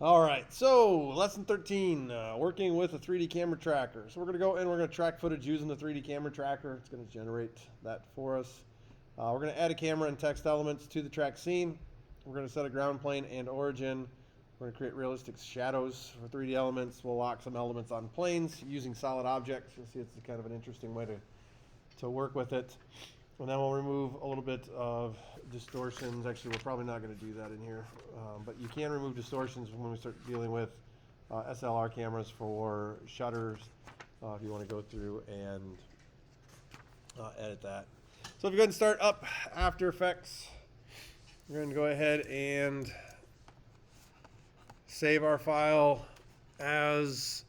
All right, so lesson 13, working with a 3D camera tracker. So we're going to go and we're going to track footage using the 3D camera tracker. It's going to generate that for us. We're going to add a camera and text elements to the track scene. We're going to set a ground plane and origin. We're going to create realistic shadows for 3D elements. We'll lock some elements on planes using solid objects. You'll see it's kind of an interesting way to work with it. And then we'll remove a little bit of distortions. Actually, we're probably not going to do that in here. But you can remove distortions when we start dealing with SLR cameras for shutters if you want to go through and edit that. So if you go ahead and start up After Effects, we're going to go ahead and save our file as,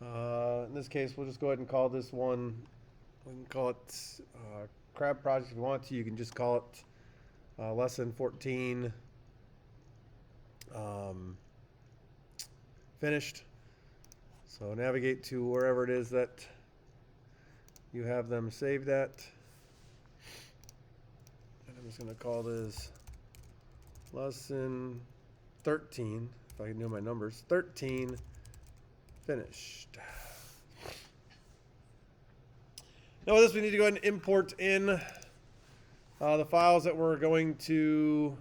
in this case, we'll just go ahead and call this one, we can call it Crab Project if you want to. You can just call it lesson 14 finished. So navigate to wherever it is that you have them saved at. And I'm just going to call this lesson 13, if I can know my numbers, 13 finished. Now with this, we need to go ahead and import in the files that we're going to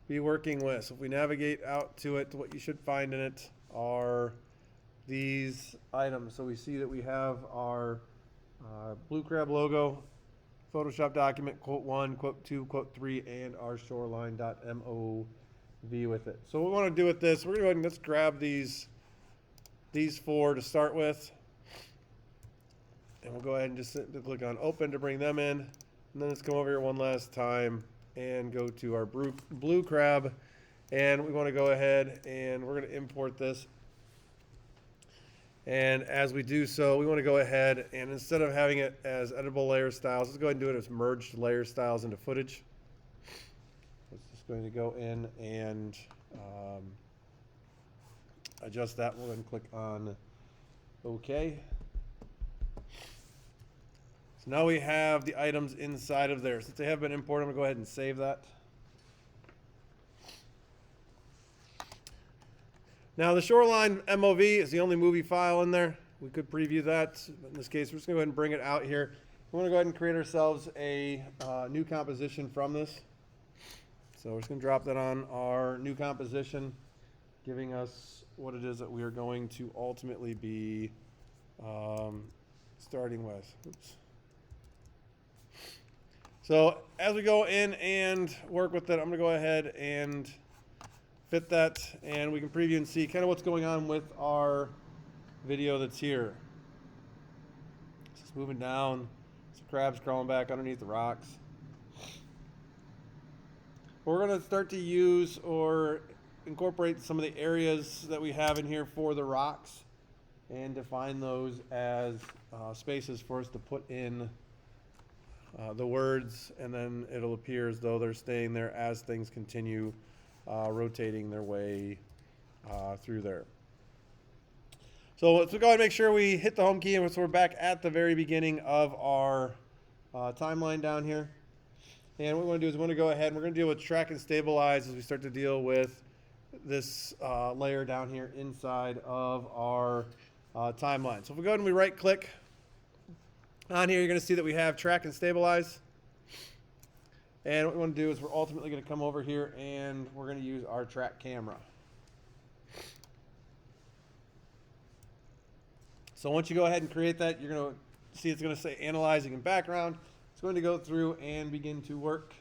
be working with. So if we navigate out to it, what you should find in it are these items. So we see that we have our Blue Crab logo, Photoshop document, quote 1, quote 2, quote 3, and our shoreline.mov with it. So what we want to do with this, we're going to go ahead and let's grab these four to start with. And we'll go ahead and just click on open to bring them in. And then let's come over here one last time and go to our Blue Crab. And we want to go ahead and we're going to import this. And as we do so, we want to go ahead and instead of having it as editable layer styles, let's go ahead and do it as merged layer styles into footage. It's just going to go in and adjust that. We'll then click on OK. So now we have the items inside of there. Since they have been imported, I'm going to go ahead and save that. Now the Shoreline MOV is the only movie file in there. We could preview that, but in this case, we're just going to go ahead and bring it out here. We want to go ahead and create ourselves a new composition from this. So we're just going to drop that on our new composition, giving us what it is that we are going to ultimately be starting with. Oops. So as we go in and work with it, I'm going to go ahead and fit that, and we can preview and see kind of what's going on with our video that's here. It's just moving down. Some crabs crawling back underneath the rocks. We're going to start to use or incorporate some of the areas that we have in here for the rocks and define those as spaces for us to put in the words, and then it'll appear as though they're staying there as things continue rotating their way through there. So let's go ahead and make sure we hit the home key, and so we're back at the very beginning of our timeline down here. And what we want to do is we want to go ahead and we're going to deal with track and stabilize as we start to deal with this layer down here inside of our timeline. So if we go ahead and we right click on here, you're going to see that we have track and stabilize. And what we want to do is we're ultimately going to come over here and we're going to use our track camera. So once you go ahead and create that, you're going to see it's going to say analyzing in background. It's going to go through and begin to work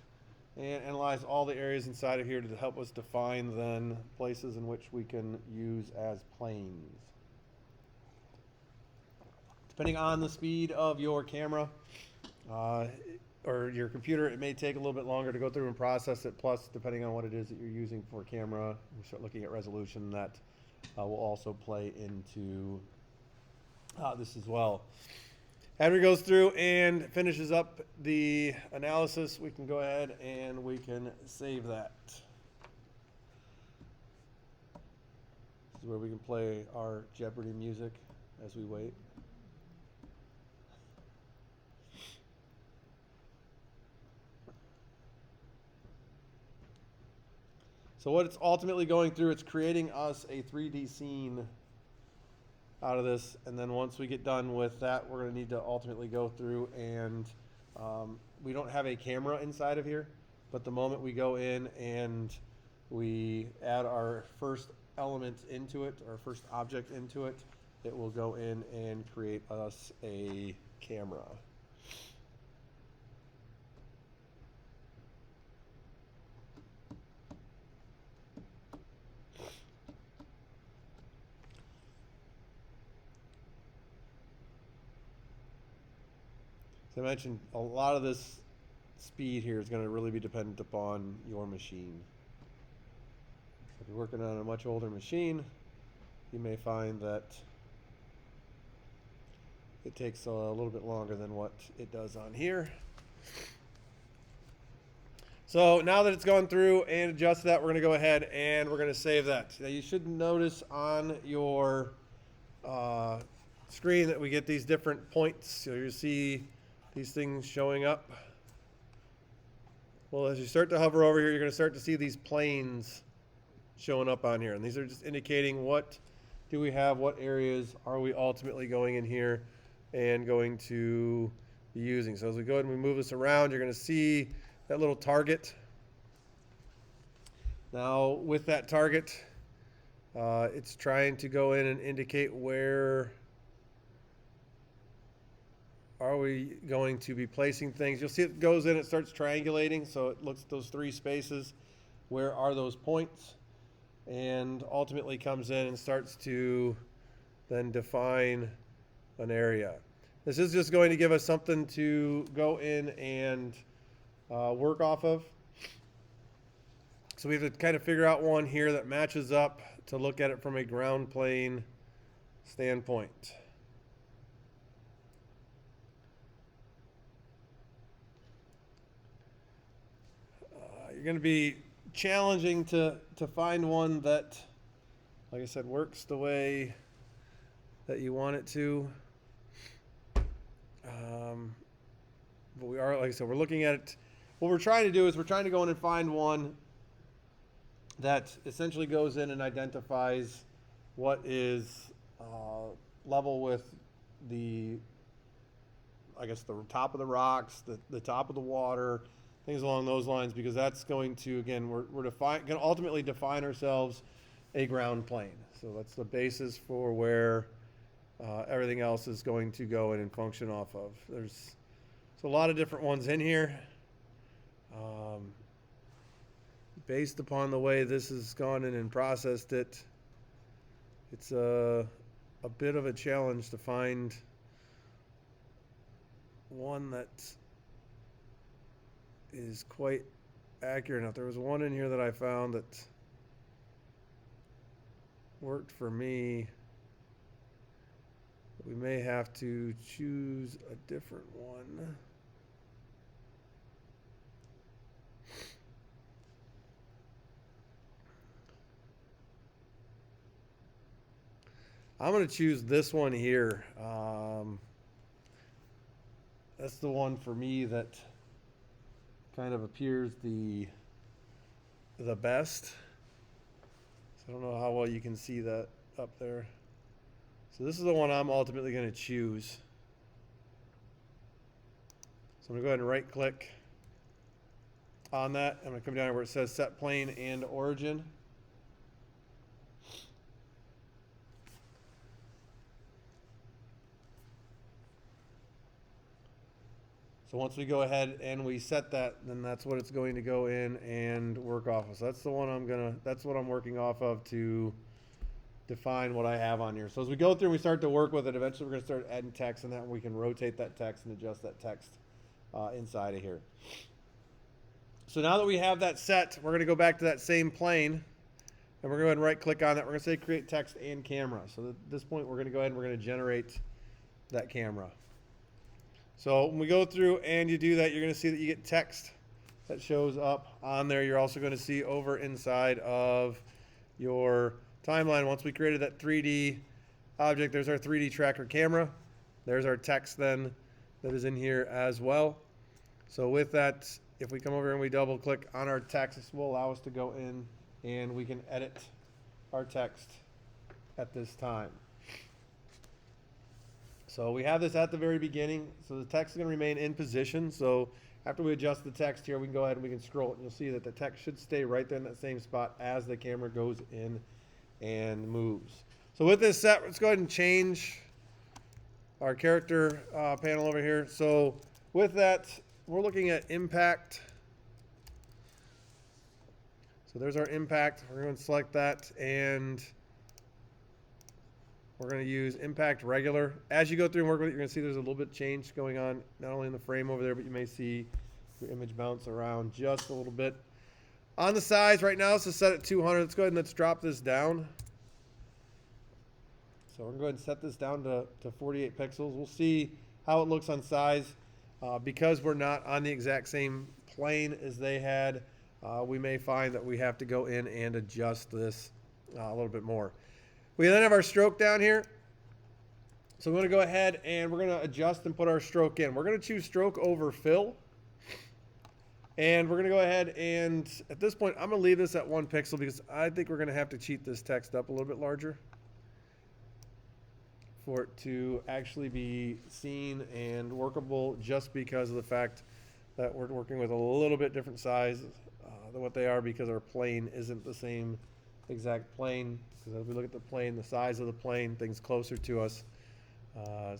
and analyze all the areas inside of here to help us define then places in which we can use as planes. Depending on the speed of your camera or your computer, it may take a little bit longer to go through and process it. Plus, depending on what it is that you're using for camera, we start looking at resolution. That will also play into this as well. After it goes through and finishes up the analysis, we can go ahead and we can save that. This is where we can play our Jeopardy music as we wait. So what it's ultimately going through, it's creating us a 3D scene out of this, and then once we get done with that, we're going to need to ultimately go through and we don't have a camera inside of here, but the moment we go in and we add our first element into it, our first object into it, it will go in and create us a camera. As I mentioned, a lot of this speed here is going to really be dependent upon your machine. If you're working on a much older machine, you may find that it takes a little bit longer than what it does on here. So now that it's gone through and adjusted that, we're going to go ahead and we're going to save that. Now you should notice on your screen that we get these different points. So you see these things showing up. Well, as you start to hover over here, you're going to start to see these planes showing up on here. And these are just indicating what do we have, what areas are we ultimately going in here and going to be using. So as we go ahead and we move this around, you're going to see that little target. Now with that target, it's trying to go in and indicate where are we going to be placing things. You'll see it goes in, it starts triangulating, so it looks at those three spaces. Where are those points? And ultimately comes in and starts to then define an area. This is just going to give us something to go in and work off of. So we have to kind of figure out one here that matches up to look at it from a ground plane standpoint. You're going to be challenging to find one that, like I said, works the way that you want it to. But we are, like I said, we're looking at it. What we're trying to do is we're trying to go in and find one that essentially goes in and identifies what is level with the, I guess, the top of the rocks, the top of the water, things along those lines, because that's going to, again, we're going to ultimately define ourselves a ground plane. So that's the basis for where everything else is going to go in and function off of. There's a lot of different ones in here. Based upon the way this has gone in and processed it, it's a bit of a challenge to find one that is quite accurate enough. There was one in here that I found that worked for me. We may have to choose a different one. I'm going to choose this one here. That's the one for me that kind of appears the best. So I don't know how well you can see that up there. So this is the one I'm ultimately going to choose. So I'm going to go ahead and right click on that. I'm going to come down where it says set plane and origin. So once we go ahead and we set that, then that's what it's going to go in and work off of. So that's the one that's what I'm working off of to define what I have on here. So as we go through and we start to work with it, eventually we're going to start adding text, and that we can rotate that text and adjust that text inside of here. So now that we have that set, we're going to go back to that same plane, and we're going to go ahead and right click on that. We're going to say create text and camera. So at this point, we're going to go ahead and we're going to generate that camera. So when we go through and you do that, you're going to see that you get text that shows up on there. You're also going to see over inside of your timeline, once we created that 3D object, there's our 3D tracker camera. There's our text then that is in here as well. So with that, if we come over and we double click on our text, this will allow us to go in and we can edit our text at this time. So we have this at the very beginning, so the text is going to remain in position. So after we adjust the text here, we can go ahead and we can scroll it, and you'll see that the text should stay right there in that same spot as the camera goes in and moves. So with this set, let's go ahead and change our character panel over here. So with that, we're looking at impact. So there's our impact. We're going to select that, and we're going to use impact regular. As you go through and work with it, you're going to see there's a little bit of change going on, not only in the frame over there, but you may see your image bounce around just a little bit. On the size right now, so set at 200. Let's go ahead and let's drop this down. So we're going to go ahead and set this down to 48 pixels. We'll see how it looks on size. Because we're not on the exact same plane as they had, we may find that we have to go in and adjust this a little bit more. We then have our stroke down here. So we're going to go ahead and we're going to adjust and put our stroke in. We're going to choose stroke over fill. And we're going to go ahead and, at this point, I'm going to leave this at 1 pixel because I think we're going to have to cheat this text up a little bit larger for it to actually be seen and workable, just because of the fact that we're working with a little bit different size than what they are, because our plane isn't the same exact plane. Because as we look at the plane, the size of the plane, things closer to us.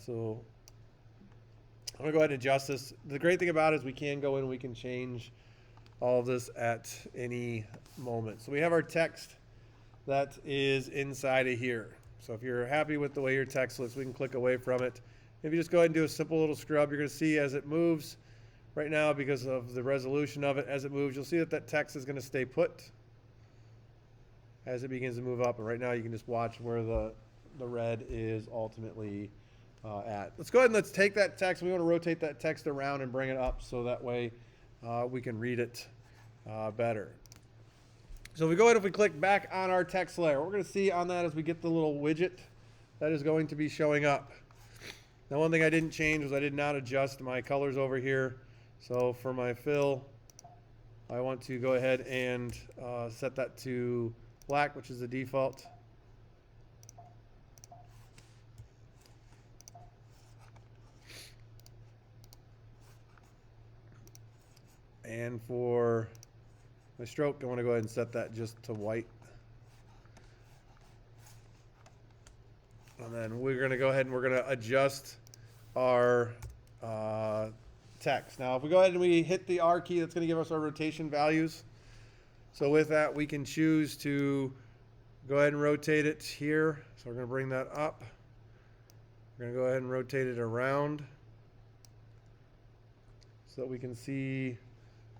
So I'm going to go ahead and adjust this. The great thing about it is we can go in and we can change all of this at any moment. So we have our text that is inside of here. So if you're happy with the way your text looks, we can click away from it. If you just go ahead and do a simple little scrub, you're going to see as it moves right now, because of the resolution of it, as it moves, you'll see that that text is going to stay put as it begins to move up. And right now you can just watch where the red is ultimately at. Let's go ahead and let's take that text. We want to rotate that text around and bring it up so that way we can read it better. So if we go ahead, if we click back on our text layer, what we're going to see on that is we get the little widget that is going to be showing up. Now, one thing I didn't change was I did not adjust my colors over here. So for my fill, I want to go ahead and set that to black, which is the default. And for my stroke, I want to go ahead and set that just to white. And then we're going to go ahead and we're going to adjust our text. Now, if we go ahead and we hit the R key, that's going to give us our rotation values. So with that, we can choose to go ahead and rotate it here. So we're going to bring that up. We're going to go ahead and rotate it around so that we can see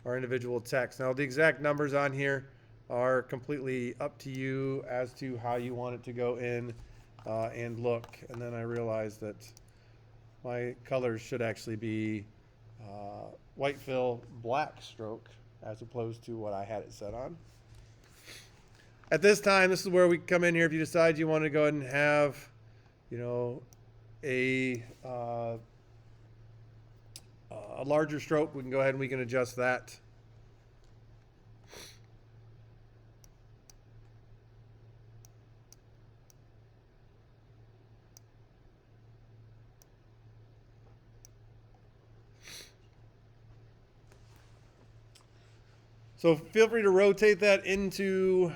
our individual text. Now, the exact numbers on here are completely up to you as to how you want it to go in and look. And then I realized that my colors should actually be white fill, black stroke, as opposed to what I had it set on. At this time, this is where we come in here. If you decide you want to go ahead and have, you know, a larger stroke, we can go ahead and we can adjust that. So feel free to rotate that into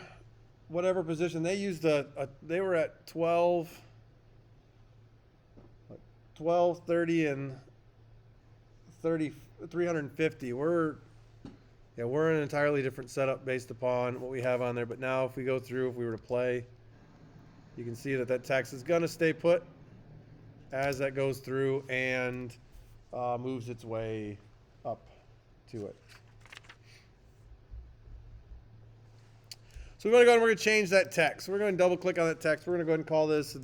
whatever position. They used they were at 12, 30, and 30, 350. We're in an entirely different setup based upon what we have on there. But now if we go through, if we were to play, you can see that that text is going to stay put as that goes through and moves its way up to it. So we're going to go ahead and we're going to change that text. We're going to double click on that text. We're going to go ahead and call this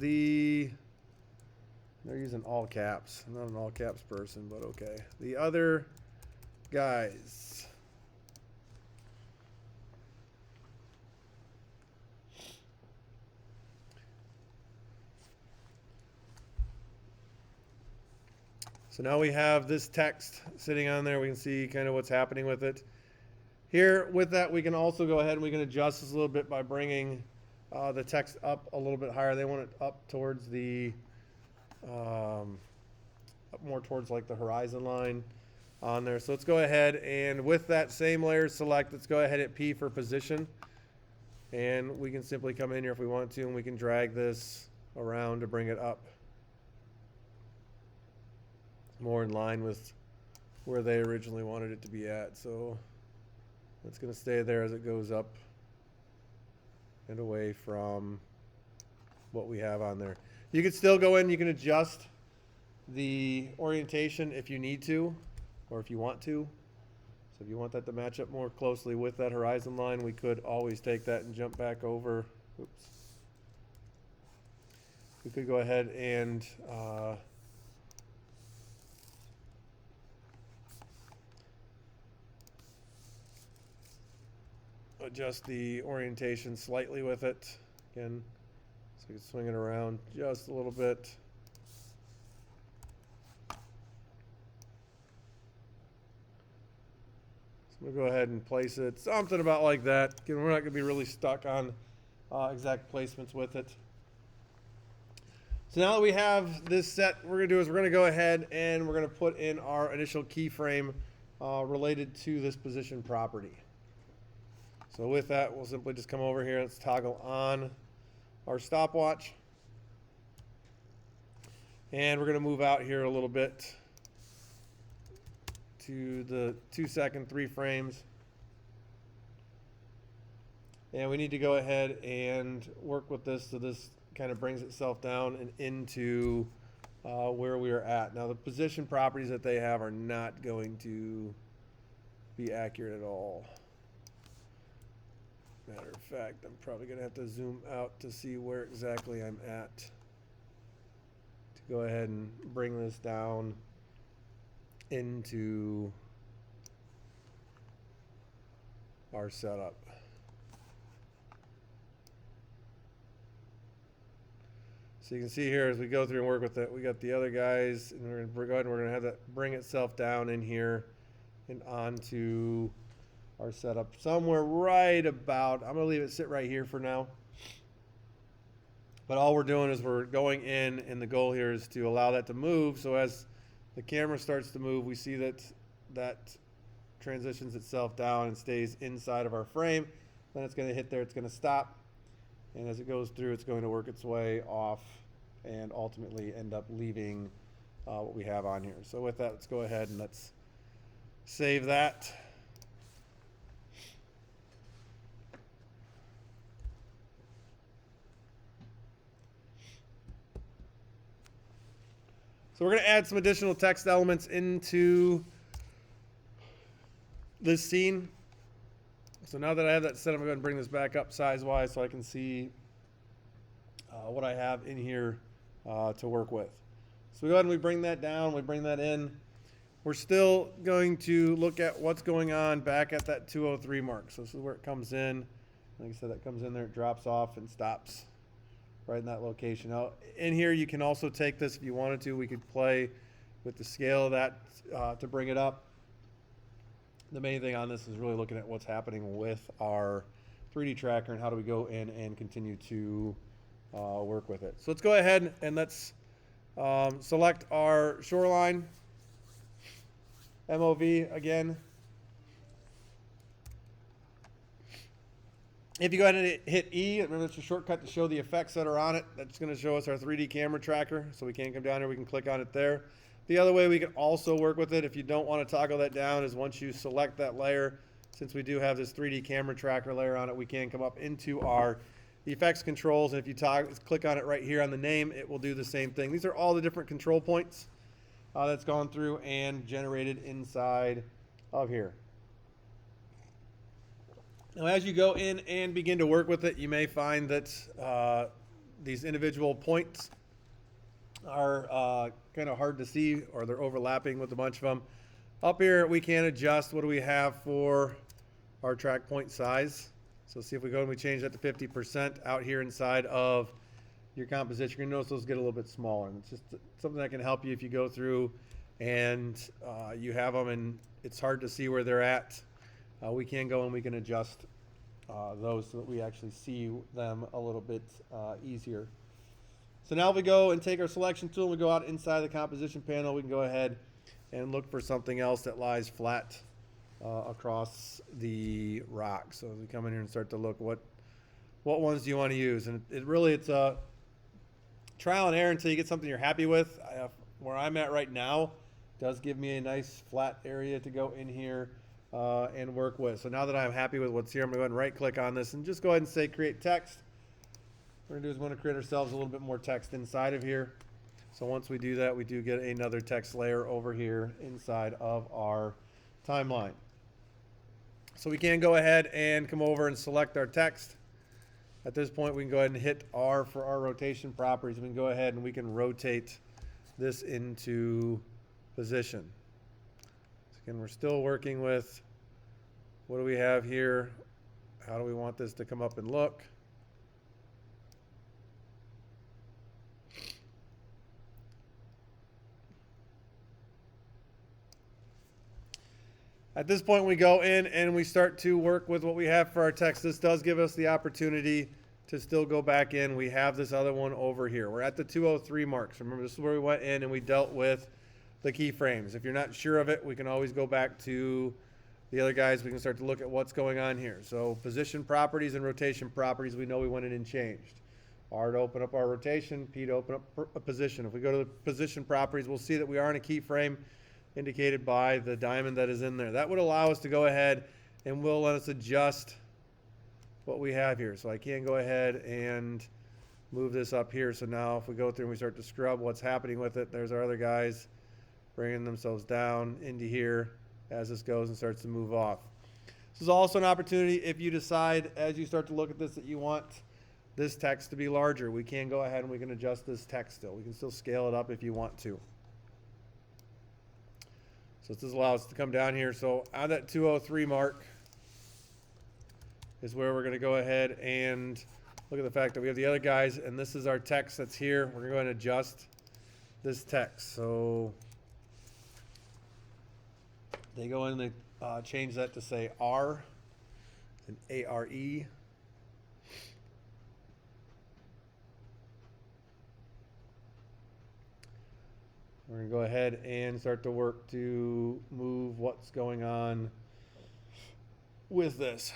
they're using all caps. I'm not an all caps person, but okay. The other guys. So now we have this text sitting on there. We can see kind of what's happening with it. Here with that, we can also go ahead and we can adjust this a little bit by bringing the text up a little bit higher. They want it up towards the, up more towards like the horizon line on there. So let's go ahead and with that same layer select, let's go ahead at P for position. And we can simply come in here if we want to, and we can drag this around to bring it up more in line with where they originally wanted it to be at. So it's going to stay there as it goes up and away from what we have on there. You can still go in, you can adjust the orientation if you need to, or if you want to. So if you want that to match up more closely with that horizon line, we could always take that and jump back over. Oops. We could go ahead and adjust the orientation slightly with it. Again, so you can swing it around just a little bit. So we'll go ahead and place it something about like that. Again, we're not going to be really stuck on exact placements with it. So now that we have this set, what we're going to do is we're going to go ahead and we're going to put in our initial keyframe related to this position property. So with that, we'll simply just come over here and let's toggle on our stopwatch. And we're going to move out here a little bit to the 2 second, 3 frames. And we need to go ahead and work with this so this kind of brings itself down and into where we are at. Now the position properties that they have are not going to be accurate at all. Matter of fact, I'm probably going to have to zoom out to see where exactly I'm at to go ahead and bring this down into our setup. So you can see here as we go through and work with it, we got the other guys, and we're going to go ahead and we're going to have that bring itself down in here and onto our setup somewhere right about, I'm going to leave it sit right here for now. But all we're doing is we're going in, and the goal here is to allow that to move. So as the camera starts to move, we see that that transitions itself down and stays inside of our frame. Then it's going to hit there, it's going to stop. And as it goes through, it's going to work its way off and ultimately end up leaving what we have on here. So with that, let's go ahead and let's save that. So we're going to add some additional text elements into this scene. So now that I have that set, I'm going to bring this back up size-wise so I can see what I have in here to work with. So we go ahead and we bring that down, we bring that in. We're still going to look at what's going on back at that 203 mark. So this is where it comes in. Like I said, that comes in there, it drops off and stops right in that location. Now, in here, you can also take this if you wanted to. We could play with the scale of that to bring it up. The main thing on this is really looking at what's happening with our 3D tracker and how do we go in and continue to work with it. So let's go ahead and let's select our shoreline, MOV again. If you go ahead and hit E, remember it's a shortcut to show the effects that are on it. That's going to show us our 3D camera tracker. So we can come down here, we can click on it there. The other way we can also work with it, if you don't want to toggle that down, is once you select that layer, since we do have this 3D camera tracker layer on it, we can come up into our effects controls. And if you click on it right here on the name, it will do the same thing. These are all the different control points that's gone through and generated inside of here. Now, as you go in and begin to work with it, you may find that these individual points are kind of hard to see, or they're overlapping with a bunch of them. Up here, we can adjust what do we have for our track point size. So see if we go and we change that to 50% out here inside of your composition. You're going to notice those get a little bit smaller. And it's just something that can help you if you go through and you have them and it's hard to see where they're at. we can go and we can adjust those so that we actually see them a little bit easier. So now if we go and take our selection tool and we go out inside the composition panel, we can go ahead and look for something else that lies flat across the rock. So as we come in here and start to look, what ones do you want to use? And it's a trial and error until you get something you're happy with. Where I'm at right now does give me a nice flat area to go in here and work with. So now that I'm happy with what's here, I'm going to go ahead and right click on this and just go ahead and say create text. What we're going to do is we want to create ourselves a little bit more text inside of here. So once we do that, we do get another text layer over here inside of our timeline. So we can go ahead and come over and select our text. At this point, we can go ahead and hit R for our rotation properties. We can go ahead and we can rotate this into position. So again, we're still working with what do we have here? How do we want this to come up and look? At this point, we go in and we start to work with what we have for our text. This does give us the opportunity to still go back in. We have this other one over here. We're at the 203 marks. Remember, this is where we went in and we dealt with the keyframes. If you're not sure of it, we can always go back to the other guys. We can start to look at what's going on here. So position properties and rotation properties, we know we went in and changed. R to open up our rotation, P to open up a position. If we go to the position properties, we'll see that we are in a keyframe indicated by the diamond that is in there. That would allow us to go ahead and will let us adjust what we have here. So I can go ahead and move this up here. So now if we go through and we start to scrub what's happening with it, there's our other guys bringing themselves down into here as this goes and starts to move off. This is also an opportunity if you decide as you start to look at this that you want this text to be larger. We can go ahead and we can adjust this text still. We can still scale it up if you want to. So this allows us to come down here. So on that 203 mark is where we're going to go ahead and look at the fact that we have the other guys, and this is our text that's here. We're going to go ahead and adjust this text. So they go in and they change that to say R and A-R-E. We're going to go ahead and start to work to move what's going on with this.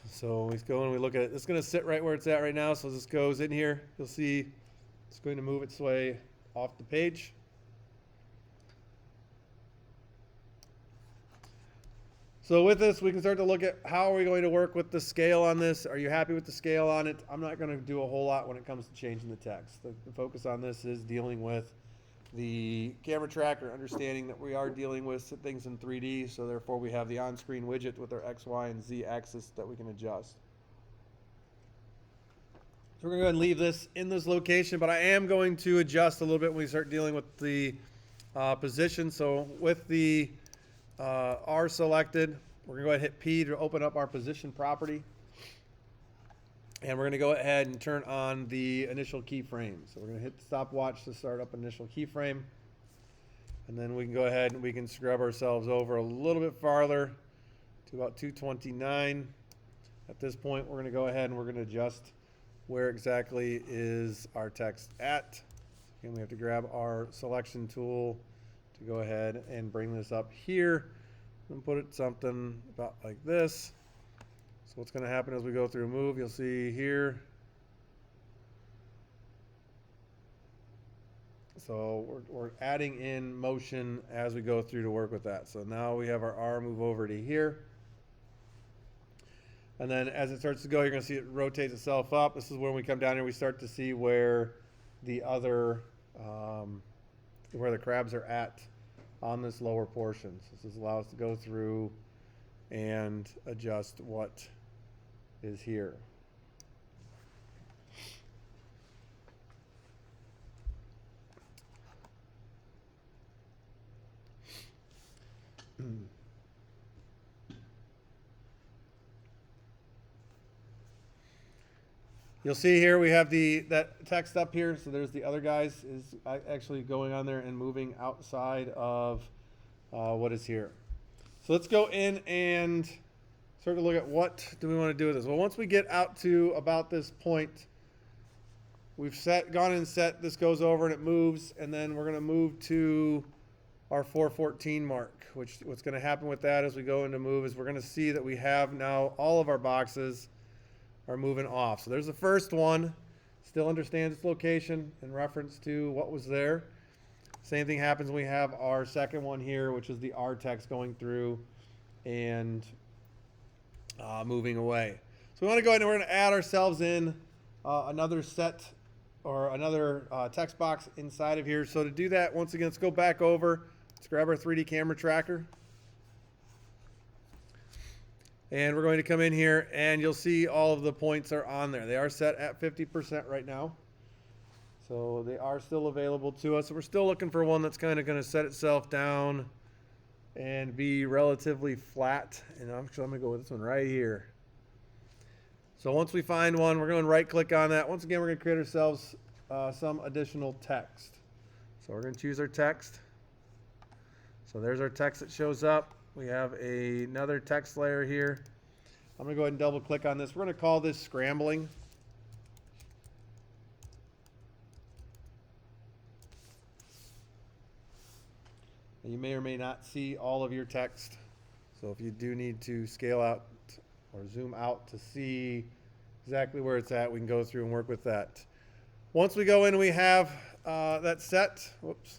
So we go and we look at it. It's going to sit right where it's at right now. So this goes in here. You'll see it's going to move its way off the page. So with this, we can start to look at how are we going to work with the scale on this. Are you happy with the scale on it? I'm not going to do a whole lot when it comes to changing the text. The focus on this is dealing with the camera tracker, understanding that we are dealing with things in 3D, so therefore we have the on-screen widget with our X, Y, and Z axis that we can adjust. So we're going to go ahead and leave this in this location, but I am going to adjust a little bit when we start dealing with the position. So with the R selected, we're going to go ahead and hit P to open up our position property. And we're going to go ahead and turn on the initial keyframe. So we're going to hit the stopwatch to start up initial keyframe. And then we can go ahead and we can scrub ourselves over a little bit farther to about 229. At this point, we're going to go ahead and we're going to adjust where exactly is our text at. And we have to grab our selection tool to go ahead and bring this up here and put it something about like this. So what's going to happen as we go through a move, you'll see here. So we're adding in motion as we go through to work with that. So now we have our R move over to here. And then as it starts to go, you're going to see it rotates itself up. This is when we come down here, we start to see where the other, where the crabs are at on this lower portion. So this allows us to go through and adjust what is here. You'll see here we have that text up here. So there's the other guys is actually going on there and moving outside of what is here. So let's go in and start to look at what do we want to do with this. Well, once we get out to about this point, we've gone and set, this goes over and it moves, and then we're going to move to our 414 mark, which what's going to happen with that as we go into move is we're going to see that we have now all of our boxes are moving off. So there's the first one, still understands its location in reference to what was there. Same thing happens when we have our second one here, which is the R text going through and moving away. So we want to go ahead and we're going to add ourselves in another set or another text box inside of here. So to do that, once again, let's go back over. Let's grab our 3D camera tracker. And we're going to come in here and you'll see all of the points are on there. They are set at 50% right now. So they are still available to us. So we're still looking for one that's kind of going to set itself down and be relatively flat. And I'm going to go with this one right here. So once we find one, we're going to right click on that. Once again, we're going to create ourselves some additional text. So we're going to choose our text. So there's our text that shows up. We have another text layer here. I'm going to go ahead and double click on this. We're going to call this scrambling. And you may or may not see all of your text. So if you do need to scale out or zoom out to see exactly where it's at, we can go through and work with that. Once we go in and we have that set, whoops.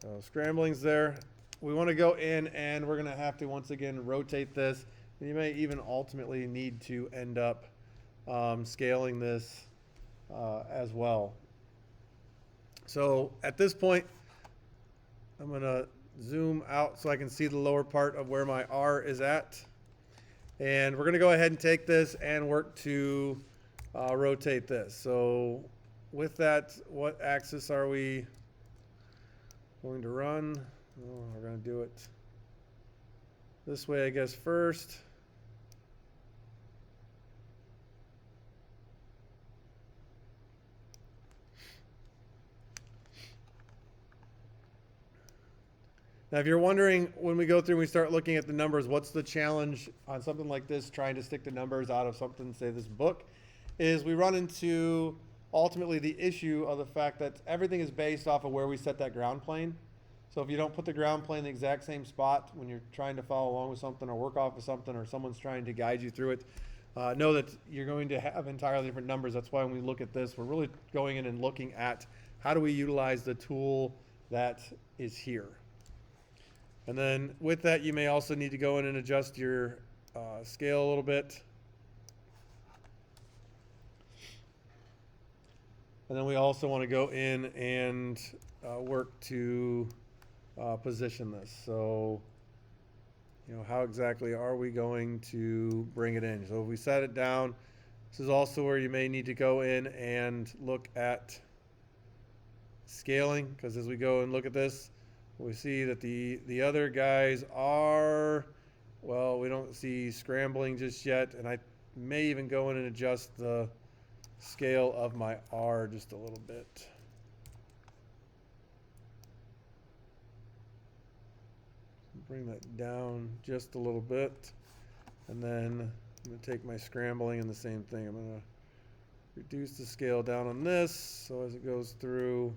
So scrambling's there. We want to go in and we're going to have to once again rotate this. And you may even ultimately need to end up scaling this as well. So at this point, I'm going to zoom out so I can see the lower part of where my R is at. And we're going to go ahead and take this and work to rotate this. So with that, what axis are we going to run? Oh, we're going to do it this way, I guess, first. Now, if you're wondering, when we go through and we start looking at the numbers, what's the challenge on something like this, trying to stick the numbers out of something, say this book, is we run into ultimately the issue of the fact that everything is based off of where we set that ground plane. So if you don't put the ground plane in the exact same spot when you're trying to follow along with something or work off of something or someone's trying to guide you through it, know that you're going to have entirely different numbers. That's why when we look at this, we're really going in and looking at how do we utilize the tool that is here. And then with that, you may also need to go in and adjust your scale a little bit. And then we also want to go in and work to position this. So, you know, how exactly are we going to bring it in? So if we set it down, this is also where you may need to go in and look at scaling, because as we go and look at this, we see that the other guys are, well, we don't see scrambling just yet, and I may even go in and adjust the scale of my R just a little bit. Bring that down just a little bit, and then I'm going to take my scrambling and the same thing. I'm going to reduce the scale down on this so as it goes through.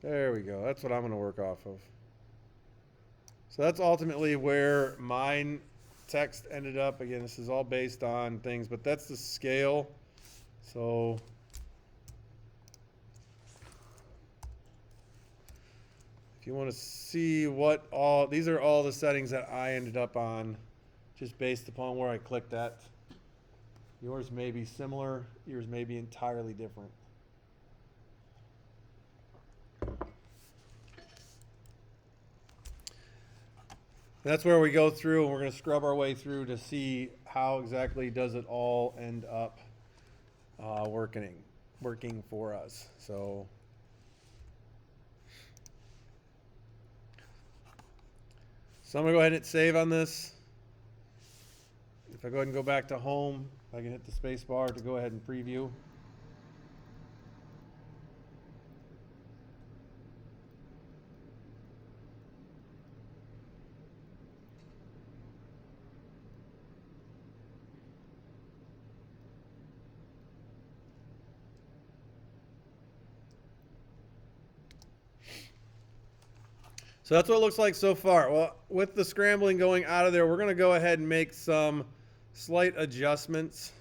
There we go. That's what I'm going to work off of. So that's ultimately where mine text ended up. Again, this is all based on things, but that's the scale. So if you want to see what all, these are all the settings that I ended up on just based upon where I clicked at. Yours may be similar. Yours may be entirely different. And that's where we go through and we're going to scrub our way through to see how exactly does it all end up working for us. So I'm going to go ahead and hit save on this. If I go ahead and go back to home, I can hit the space bar to go ahead and preview. So that's what it looks like so far. Well, with the scrambling going out of there, we're going to go ahead and make some slight adjustments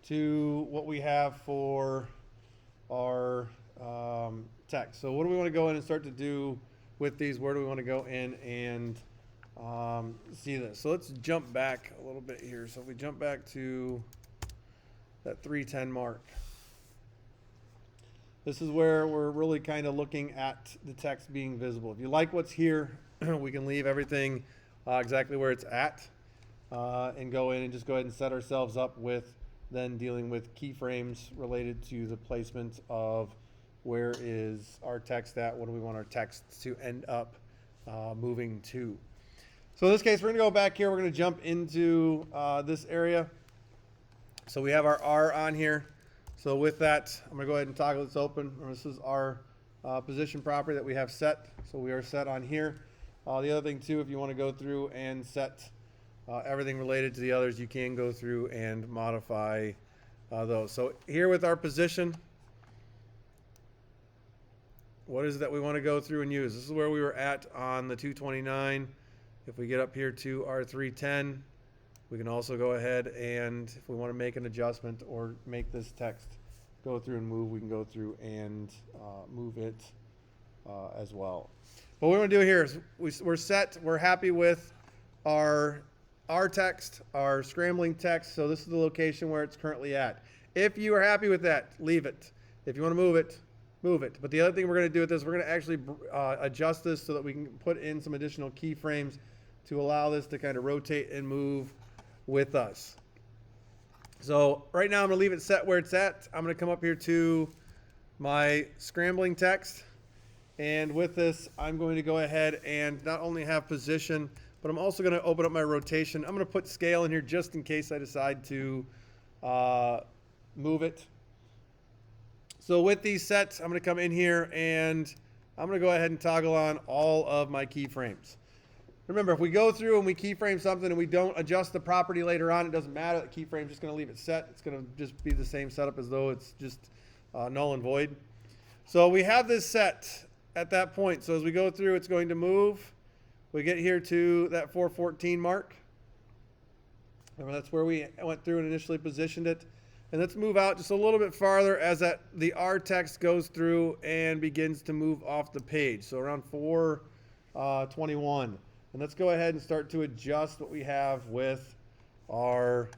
to what we have for our text. So what do we want to go in and start to do with these? Where do we want to go in and see this? So let's jump back a little bit here. So if we jump back to that 310 mark. This is where we're really kind of looking at the text being visible. If you like what's here, we can leave everything exactly where it's at and go in and just go ahead and set ourselves up with then dealing with keyframes related to the placement of where is our text at, what do we want our text to end up moving to. So in this case, we're going to go back here. We're going to jump into this area. So we have our R on here. So with that, I'm going to go ahead and toggle this open. This is our position property that we have set. So we are set on here. The other thing too, if you want to go through and set everything related to the others, you can go through and modify those. So here with our position, what is it that we want to go through and use? This is where we were at on the 229. If we get up here to our 310, we can also go ahead and if we want to make an adjustment or make this text go through and move, we can go through and move it as well. But what we want to do here is we're set. We're happy with our text, our scrambling text. So this is the location where it's currently at. If you are happy with that, leave it. If you want to move it, move it. But the other thing we're going to do with this, we're going to actually adjust this so that we can put in some additional keyframes to allow this to kind of rotate and move with us. So right now I'm going to leave it set where it's at. I'm going to come up here to my scrambling text. And with this, I'm going to go ahead and not only have position, but I'm also going to open up my rotation. I'm going to put scale in here just in case I decide to move it. So with these sets, I'm going to come in here and I'm going to go ahead and toggle on all of my keyframes. Remember, if we go through and we keyframe something and we don't adjust the property later on, it doesn't matter. The keyframe's just going to leave it set. It's going to just be the same setup as though it's just null and void. So we have this set at that point. So as we go through, it's going to move. We get here to that 414 mark. Remember, that's where we went through and initially positioned it. And let's move out just a little bit farther as the R text goes through and begins to move off the page. So around 421. And let's go ahead and start to adjust what we have with our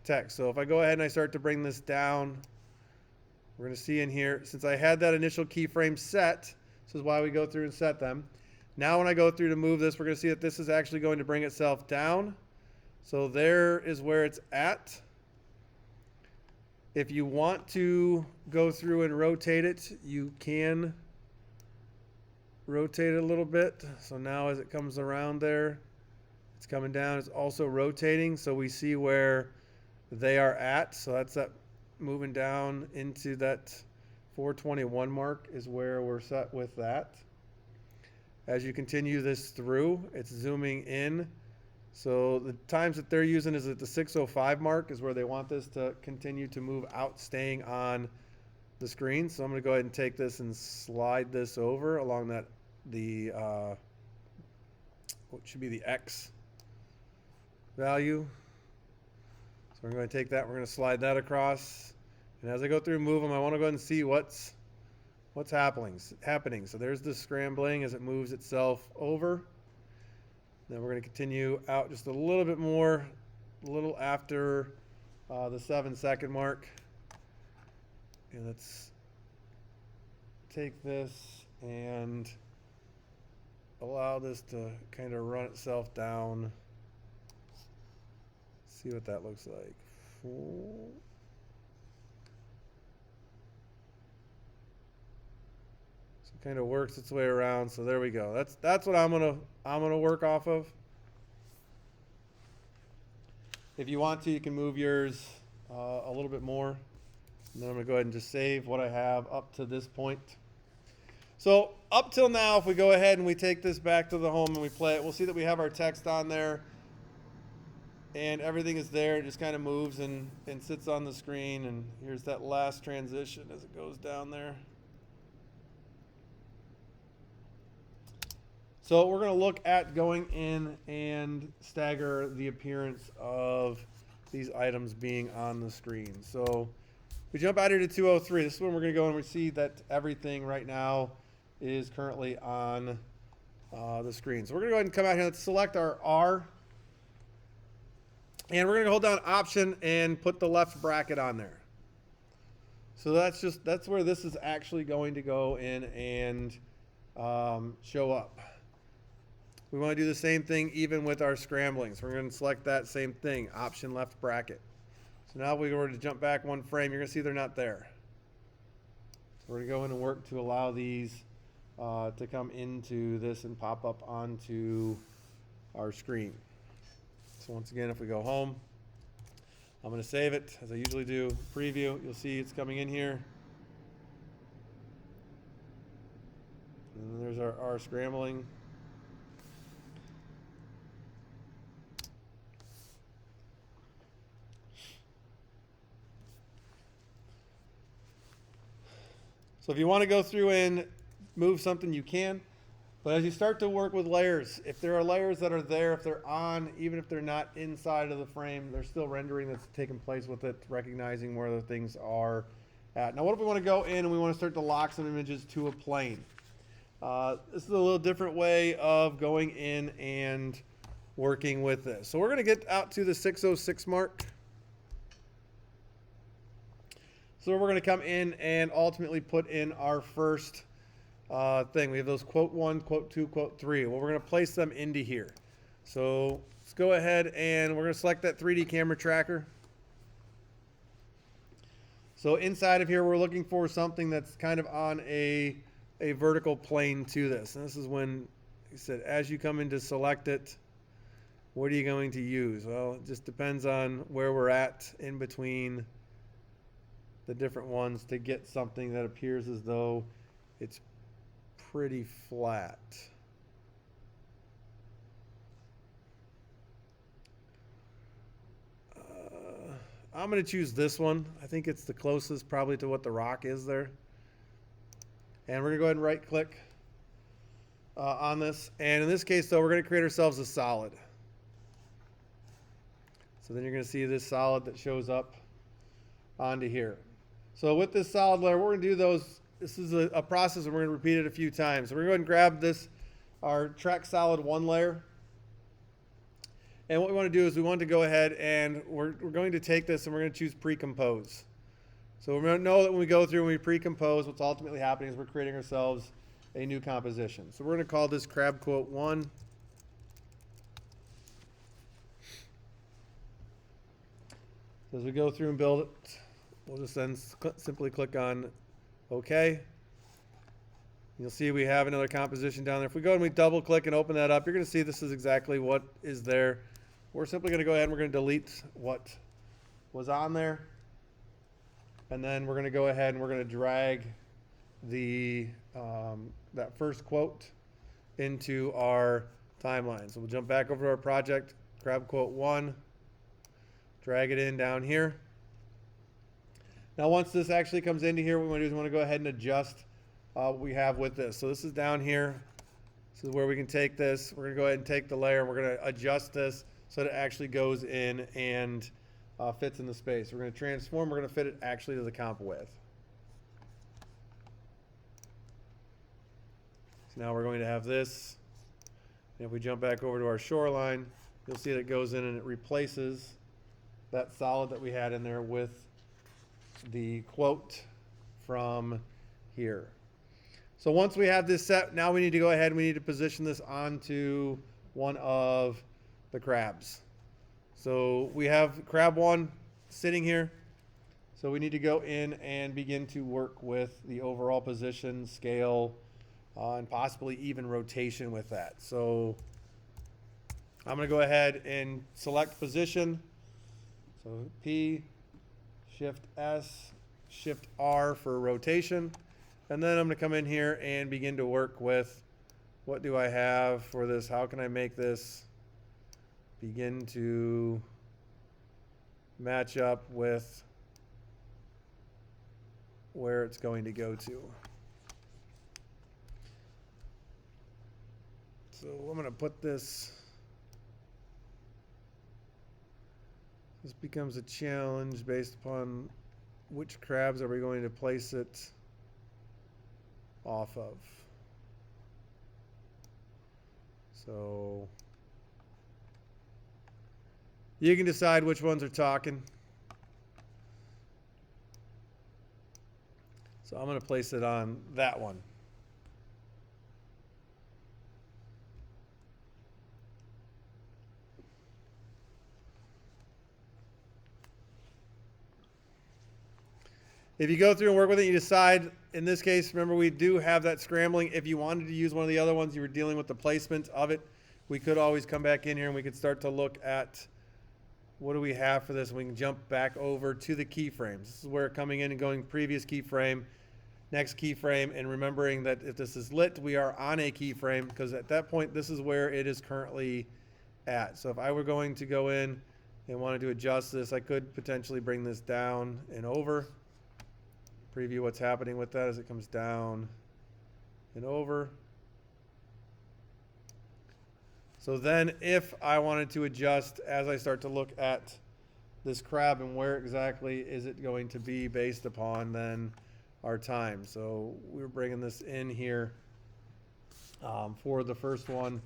text. So if I go ahead and I start to bring this down, we're going to see in here, since I had that initial keyframe set, this is why we go through and set them. Now when I go through to move this, we're going to see that this is actually going to bring itself down. So there is where it's at. If you want to go through and rotate it, you can rotate it a little bit. So now as it comes around there, it's coming down. It's also rotating. So we see where they are at. So that's that moving down into that 421 mark is where we're set with that. As you continue this through, it's zooming in. So the times that they're using is at the 605 mark is where they want this to continue to move out, staying on the screen. So I'm going to go ahead and take this and slide this over along that what should be the X value. So we're going to take that, we're going to slide that across. And as I go through and move them, I want to go ahead and see what's happening. So there's the scrambling as it moves itself over. Then we're going to continue out just a little bit more, a little after the 7-second mark. And let's take this and allow this to kind of run itself down. See what that looks like. So it kind of works its way around. So there we go. That's what I'm gonna work off of. If you want to, you can move yours a little bit more. And then I'm gonna go ahead and just save what I have up to this point. So up till now, if we go ahead and we take this back to the home and we play it, we'll see that we have our text on there and everything is there. It just kind of moves and sits on the screen. And here's that last transition as it goes down there. So we're going to look at going in and stagger the appearance of these items being on the screen. So we jump out here to 203. This is when we're going to go and we see that everything right now is currently on the screen. So we're going to go ahead and come out here. Let's select our R. And we're going to hold down Option and put the left bracket on there. So that's where this is actually going to go in and show up. We want to do the same thing even with our scrambling. So we're going to select that same thing, Option left bracket. So now if we were to jump back one frame, you're going to see they're not there. So we're going to go in and work to allow these to come into this and pop up onto our screen. So once again, if we go home, I'm going to save it as I usually do. Preview, you'll see it's coming in here. And there's our scrambling. So if you want to go through and move something, you can. But as you start to work with layers, if there are layers that are there, if they're on, even if they're not inside of the frame, there's still rendering that's taking place with it, recognizing where the things are at. Now what if we want to go in and we want to start to lock some images to a plane? This is a little different way of going in and working with this. So we're going to get out to the 606 mark. So we're going to come in and ultimately put in our first thing. We have those quote 1, quote 2, quote 3. Well, we're going to place them into here. So let's go ahead and we're going to select that 3D camera tracker. So inside of here, we're looking for something that's kind of on a vertical plane to this. And this is when, like I said, as you come in to select it, what are you going to use? Well, it just depends on where we're at in between the different ones to get something that appears as though it's pretty flat. I'm going to choose this one. I think it's the closest probably to what the rock is there. And we're going to go ahead and right click on this. And in this case though, we're going to create ourselves a solid. So then you're going to see this solid that shows up onto here. So with this solid layer, we're going to do this is a process and we're going to repeat it a few times. So we're going to go ahead and grab our track solid 1 layer. And what we want to do is we want to go ahead and we're going to take this and we're going to choose pre-compose. So we're going to know that when we go through and we pre-compose, what's ultimately happening is we're creating ourselves a new composition. So we're going to call this crab quote 1. So as we go through and build it, we'll just then simply click on OK. You'll see we have another composition down there. If we go and we double click and open that up, you're going to see this is exactly what is there. We're simply going to go ahead and we're going to delete what was on there. And then we're going to go ahead and we're going to drag that first quote into our timeline. So we'll jump back over to our project, grab quote 1, drag it in down here. Now once this actually comes into here, what we want to do is we want to go ahead and adjust what we have with this. So this is down here. This is where we can take this. We're going to go ahead and take the layer and we're going to adjust this so that it actually goes in and fits in the space. We're going to transform. We're going to fit it actually to the comp width. So now we're going to have this. And if we jump back over to our shoreline, you'll see that it goes in and it replaces that solid that we had in there with the quote from here. So once we have this set, now we need to go ahead and we need to position this onto one of the crabs. So we have crab 1 sitting here. So we need to go in and begin to work with the overall position, scale, and possibly even rotation with that. So I'm going to go ahead and select position. So P, Shift S, Shift R for rotation. And then I'm going to come in here and begin to work with what do I have for this? How can I make this begin to match up with where it's going to go to? So I'm going to put this. This becomes a challenge based upon which crabs are we going to place it off of. So you can decide which ones are talking. So I'm going to place it on that one. If you go through and work with it, you decide, in this case, remember we do have that scrambling. If you wanted to use one of the other ones, you were dealing with the placement of it, we could always come back in here and we could start to look at what do we have for this. We can jump back over to the keyframes. This is where coming in and going previous keyframe, next keyframe, and remembering that if this is lit, we are on a keyframe, because at that point, this is where it is currently at. So if I were going to go in and wanted to adjust this, I could potentially bring this down and over. Preview what's happening with that as it comes down and over. So then if I wanted to adjust as I start to look at this crab and where exactly is it going to be based upon then our time. So we're bringing this in here for the first one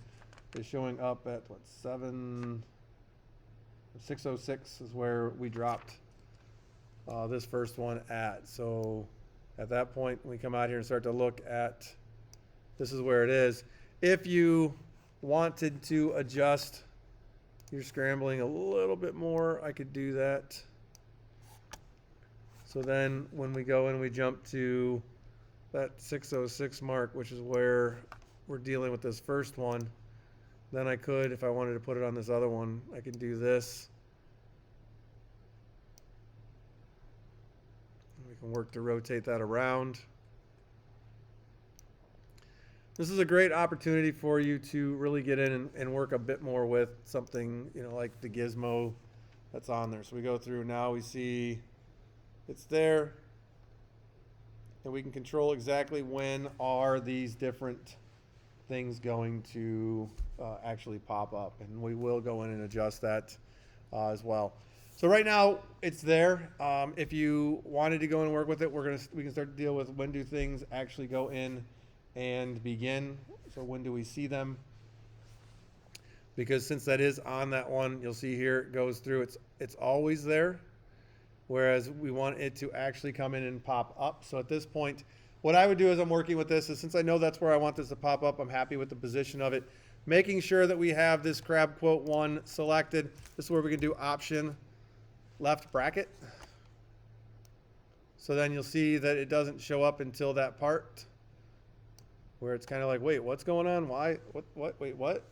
is showing up at what, 606 is where we dropped this first one at. So at that point, we come out here and start to look at, this is where it is. If you wanted to adjust your scrambling a little bit more, I could do that. So then when we go in, we jump to that 606 mark, which is where we're dealing with this first one. Then I could, if I wanted to put it on this other one, I can do this. We can work to rotate that around. This is a great opportunity for you to really get in and work a bit more with something, you know, like the gizmo that's on there. So we go through now, we see it's there, and we can control exactly when are these different things going to actually pop up, and we will go in and adjust that as well. So right now it's there. If you wanted to go and work with it, we can start to deal with when do things actually go in and begin. So when do we see them? Because since that is on that one, you'll see here it goes through. It's always there, whereas we want it to actually come in and pop up. So at this point, what I would do as I'm working with this is, since I know that's where I want this to pop up, I'm happy with the position of it. Making sure that we have this crab quote 1 selected. This is where we can do option left bracket. So then you'll see that it doesn't show up until that part where it's kind of like, wait, what's going on? Why? Wait, what?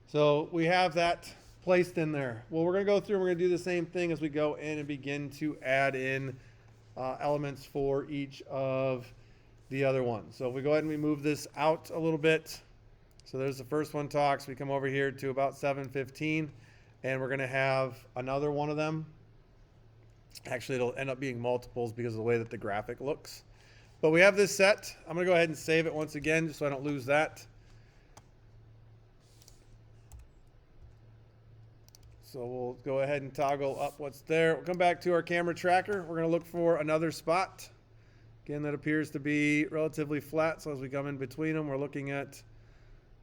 So we have that placed in there. Well, we're going to go through and we're going to do the same thing as we go in and begin to add in elements for each of the other ones. So if we go ahead and we move this out a little bit. So there's the first one talks. We come over here to about 7:15, and we're going to have another one of them. Actually, it'll end up being multiples because of the way that the graphic looks. But we have this set. I'm going to go ahead and save it once again just so I don't lose that. So we'll go ahead and toggle up what's there. We'll come back to our camera tracker. We're going to look for another spot. Again, that appears to be relatively flat. So as we come in between them, we're looking at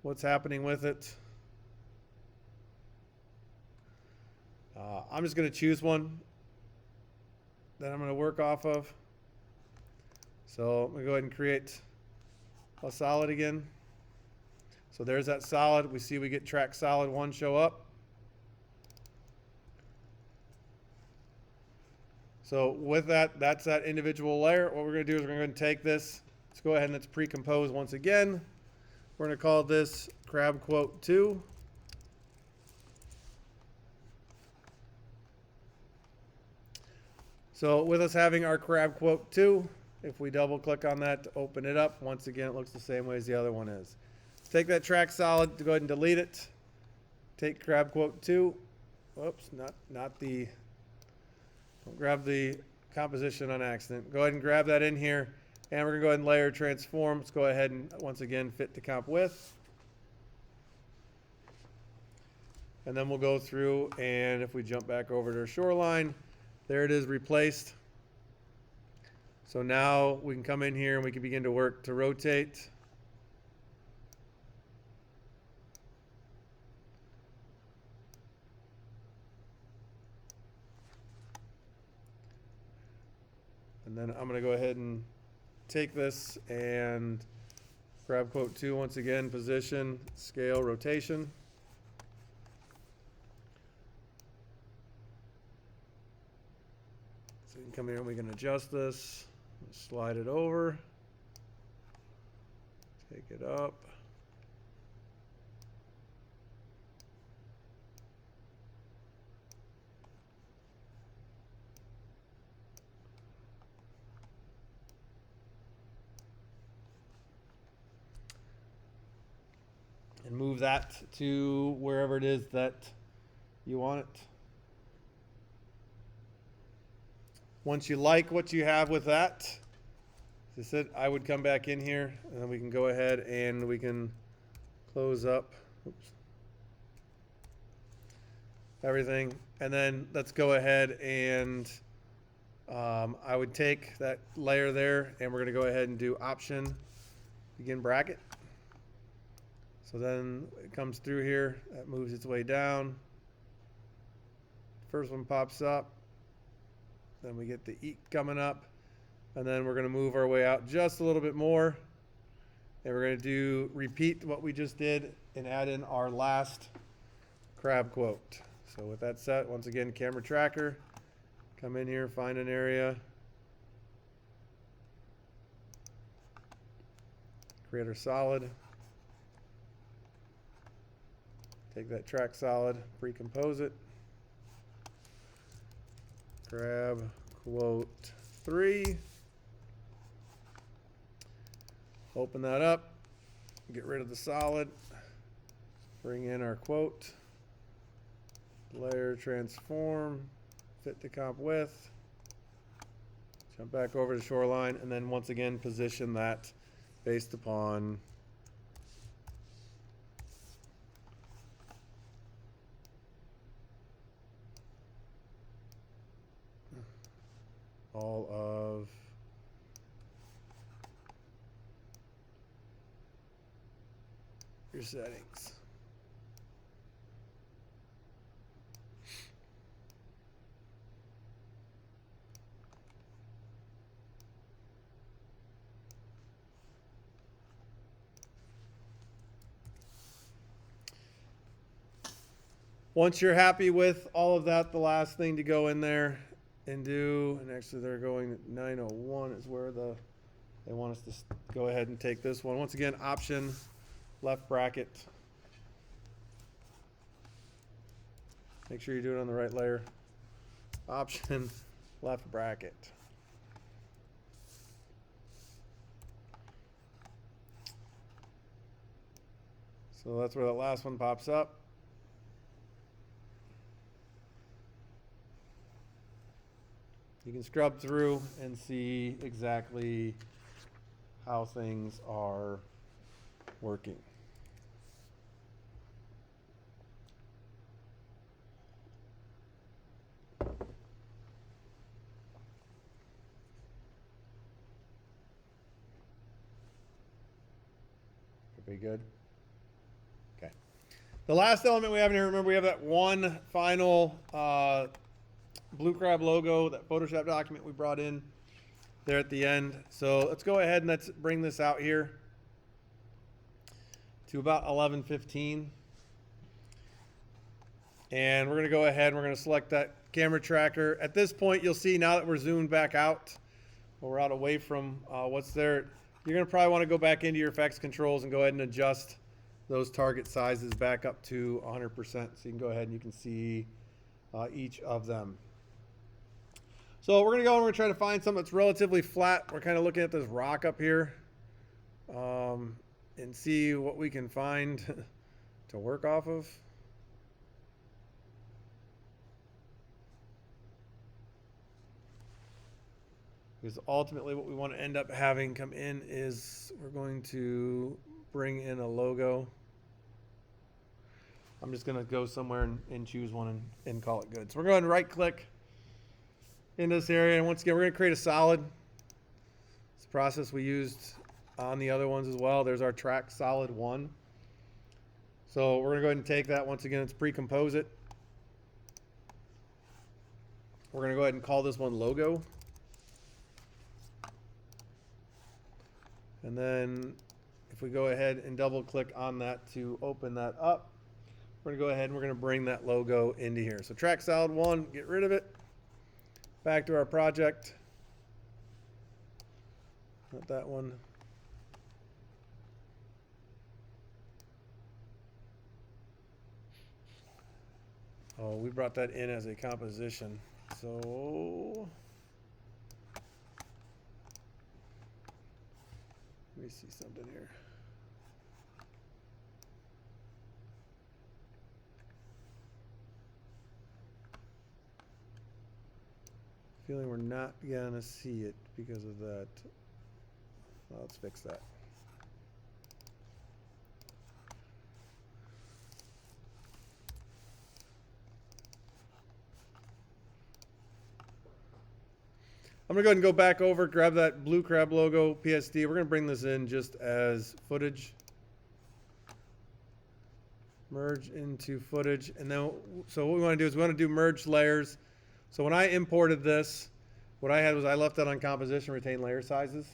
what's happening with it. I'm just going to choose one that I'm going to work off of. So I'm going to go ahead and create a solid again. So there's that solid. We see we get track solid 1 show up. So with that, that's that individual layer. What we're going to do is we're going to take this. Let's go ahead and let's pre-compose once again. We're going to call this crab quote 2. So with us having our crab quote 2, if we double click on that to open it up, once again, it looks the same way as the other one is. Take that track solid to go ahead and delete it. Take crab quote 2. Oops, not the, don't grab the composition on accident. Go ahead and grab that in here. And we're going to go ahead and layer transform. Let's go ahead and once again fit to comp width. And then we'll go through, and if we jump back over to our shoreline, there it is replaced. So now we can come in here and we can begin to work to rotate. And then I'm going to go ahead and take this and grab quote 2 once again, position, scale, rotation. So we can come here and we can adjust this, slide it over, take it up. And move that to wherever it is that you want it. Once you like what you have with that, as I said, I would come back in here and then we can go ahead and we can close up everything. And then let's go ahead and I would take that layer there and we're going to go ahead and do option, begin bracket. So then it comes through here, that moves its way down. First one pops up. Then we get the eek coming up. And then we're going to move our way out just a little bit more. And we're going to repeat what we just did and add in our last crab quote. So with that set, once again, camera tracker, come in here, find an area. Create our solid. Take that track solid, pre-compose it. Grab quote 3. Open that up. Get rid of the solid. Bring in our quote. Layer transform. Fit to comp width. Jump back over to shoreline and then once again position that based upon all of your settings. Once you're happy with all of that, the last thing to go in there and do, and actually they're going 901 is where they want us to go ahead and take this one. Once again, option, left bracket. Make sure you do it on the right layer. Option, left bracket. So that's where that last one pops up. You can scrub through and see exactly how things are working. Pretty good. Okay. The last element we have in here, remember we have that one final Blue Crab logo, that Photoshop document we brought in there at the end. So let's go ahead and let's bring this out here. to about 11:15. And we're going to go ahead and we're going to select that camera tracker. At this point, you'll see now that we're zoomed back out, or we're out away from what's there, you're going to probably want to go back into your effects controls and go ahead and adjust those target sizes back up to 100%. So you can go ahead and you can see each of them. So we're going to go and we're going to try to find something that's relatively flat. We're kind of looking at this rock up here and see what we can find to work off of. Because ultimately what we want to end up having come in is we're going to bring in a logo. I'm just going to go somewhere and choose one and call it good. So we're going to right click in this area. And once again, we're going to create a solid. It's a process we used on the other ones as well. There's our track solid 1. So we're going to go ahead and take that. Once again, it's pre-compose it. We're going to go ahead and call this one logo. And then if we go ahead and double click on that to open that up, we're going to go ahead and we're going to bring that logo into here. So track solid 1, get rid of it. Back to our project. Not that one. Oh, we brought that in as a composition. So let me see something here. Feeling we're not gonna see it because of that. Well, let's fix that. I'm gonna go ahead and go back over, grab that blue crab logo, PSD. We're gonna bring this in just as footage. Merge into footage. And then, so what we wanna do is we wanna do merge layers. So when I imported this, what I had was I left that on composition, retain layer sizes.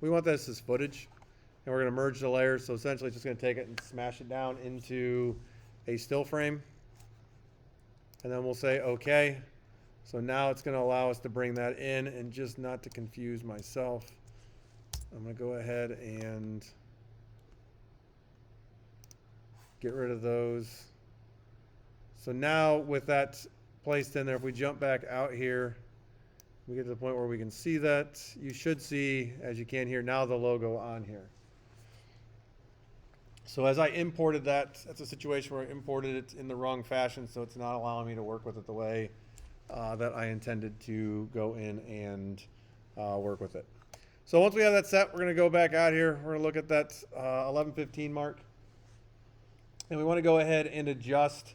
We want this as footage. And we're gonna merge the layers. So essentially it's just gonna take it and smash it down into a still frame. And then we'll say, okay. So now it's going to allow us to bring that in, and just not to confuse myself, I'm going to go ahead and get rid of those. So now with that placed in there, if we jump back out here, we get to the point where we can see that. You should see, as you can here, now the logo on here. So as I imported that, that's a situation where I imported it in the wrong fashion, so it's not allowing me to work with it the way that I intended to go in and work with it. So once we have that set, we're going to go back out here. We're going to look at that 11:15 mark. And we want to go ahead and adjust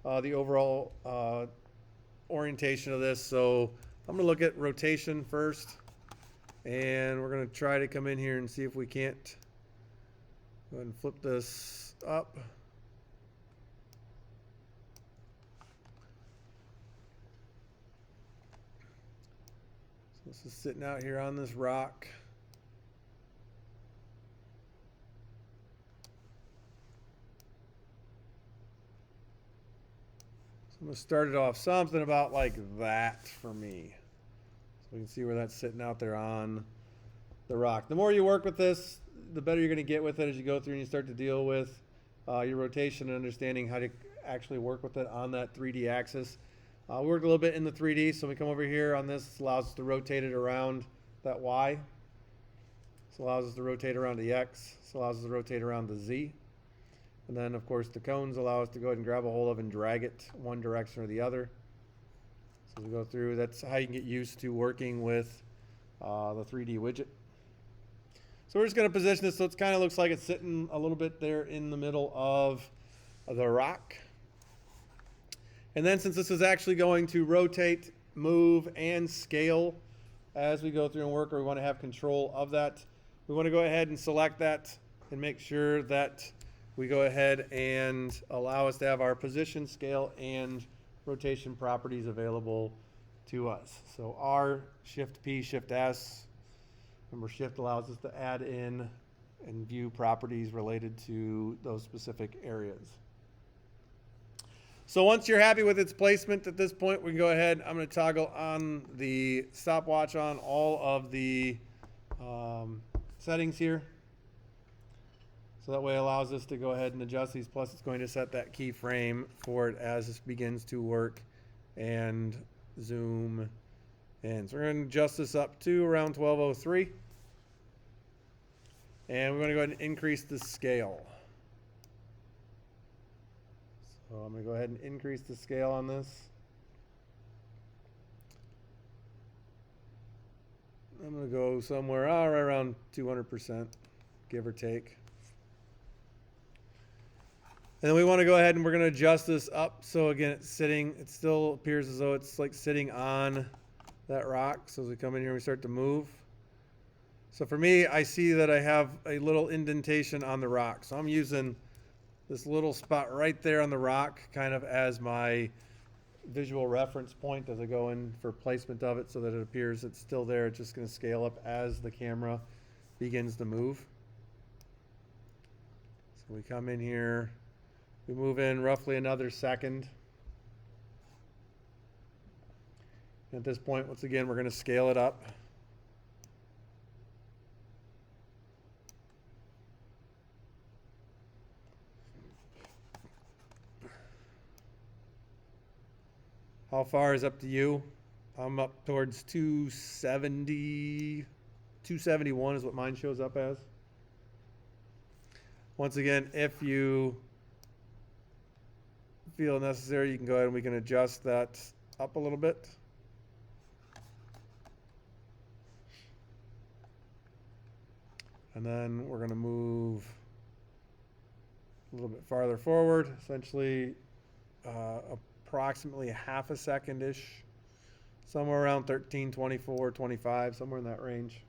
the overall orientation of this. So I'm going to look at rotation first. And we're going to try to come in here and see if we can't go ahead and flip this up. This is sitting out here on this rock. So I'm going to start it off something about like that for me. So we can see where that's sitting out there on the rock. The more you work with this, the better you're going to get with it as you go through and you start to deal with your rotation and understanding how to actually work with it on that 3D axis. We worked a little bit in the 3D, so we come over here on this. This allows us to rotate it around that Y. This allows us to rotate around the X. This allows us to rotate around the Z. And then, of course, the cones allow us to go ahead and grab a hold of and drag it one direction or the other. So as we go through, that's how you can get used to working with the 3D widget. So we're just going to position this so it kind of looks like it's sitting a little bit there in the middle of the rock. And then since this is actually going to rotate, move, and scale as we go through and work, or we want to have control of that, we want to go ahead and select that and make sure that we go ahead and allow us to have our position, scale, and rotation properties available to us. So R, Shift P, Shift S. Remember, Shift allows us to add in and view properties related to those specific areas. So once you're happy with its placement at this point, we can go ahead. I'm going to toggle on the stopwatch on all of the settings here. So that way it allows us to go ahead and adjust these. Plus it's going to set that keyframe for it as this begins to work and zoom in. So we're going to adjust this up to around 1203. And we're going to go ahead and increase the scale. So I'm going to go ahead and increase the scale on this. I'm going to go somewhere right around 200%, give or take. And then we want to go ahead and we're going to adjust this up. So again, it's sitting, it still appears as though it's like sitting on that rock. So as we come in here, we start to move. So for me, I see that I have a little indentation on the rock. So I'm using this little spot right there on the rock kind of as my visual reference point as I go in for placement of it so that it appears it's still there. It's just going to scale up as the camera begins to move. So we come in here, we move in roughly another second. At this point, once again, we're going to scale it up. How far is up to you? I'm up towards 270, 271 is what mine shows up as. Once again, if you feel necessary, you can go ahead and we can adjust that up a little bit. And then we're going to move a little bit farther forward, essentially approximately half a second-ish, somewhere around 13, 24, 25, somewhere in that range.